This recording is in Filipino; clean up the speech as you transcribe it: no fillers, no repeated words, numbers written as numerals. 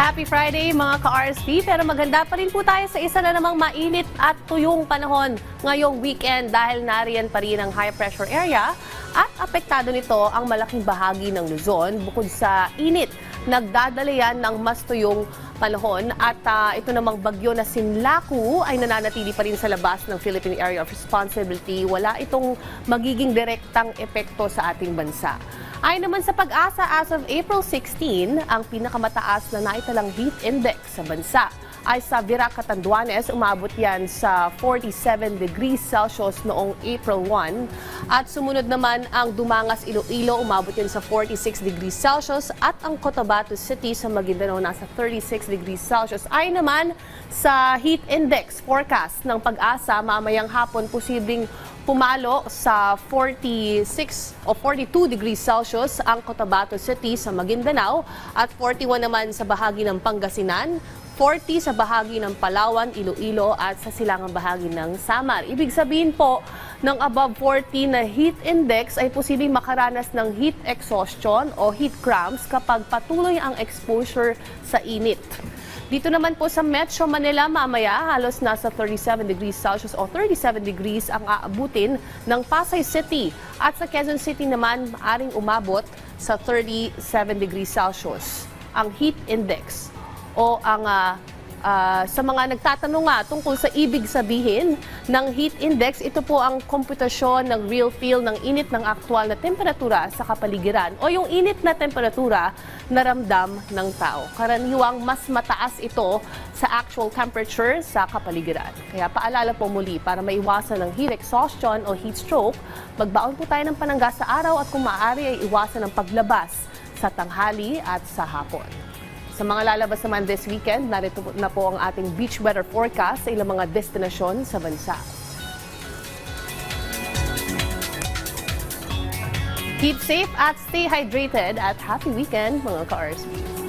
Happy Friday mga ka-RSP, pero maganda pa rin po tayo sa isa na namang mainit at tuyong panahon ngayong weekend dahil nariyan pa rin ang high pressure area at apektado nito ang malaking bahagi ng Luzon. Bukod sa init, nagdadala yan ng mas tuyong panahon at ito namang bagyo na Sinlaku ay nananatili pa rin sa labas ng Philippine Area of Responsibility. Wala itong magiging direktang epekto sa ating bansa. Ayon naman sa Pag-asa, as of April 16, ang pinakamataas na naitalang heat index sa bansa ay sa Virac, Catanduanes. Umabot yan sa 47 degrees Celsius noong April 1. At sumunod naman ang Dumangas, Iloilo, umabot yan sa 46 degrees Celsius. At ang Cotabato City sa Maguindanao nasa 36 degrees Celsius. Ayon naman sa heat index forecast ng Pag-asa, mamayang hapon posibleng pumalo sa 46 o 42 degrees Celsius ang Cotabato City sa Maguindanao at 41 naman sa bahagi ng Pangasinan, 40 sa bahagi ng Palawan, Iloilo at sa silangang bahagi ng Samar. Ibig sabihin po ng above 40 na heat index ay posibleng makaranas ng heat exhaustion o heat cramps kapag patuloy ang exposure sa init. Dito naman po sa Metro Manila, mamaya halos nasa 37 degrees Celsius o 37 degrees ang aabutin ng Pasay City. At sa Quezon City naman, maaring umabot sa 37 degrees Celsius ang heat index o ang sa mga nagtatanong nga tungkol sa ibig sabihin ng heat index, ito po ang komputasyon ng real feel ng init ng aktual na temperatura sa kapaligiran o yung init na temperatura na ramdam ng tao. Karaniwang mas mataas ito sa actual temperature sa kapaligiran. Kaya paalala po muli, para maiwasan ng heat exhaustion o heat stroke, magbaon po tayo ng panangga sa araw at kung maaari ay iwasan ang paglabas sa tanghali at sa hapon. Sa mga lalabas naman this weekend, narito na po ang ating beach weather forecast sa ilang mga destinasyon sa bansa. Keep safe at stay hydrated at happy weekend mga ka-RSP.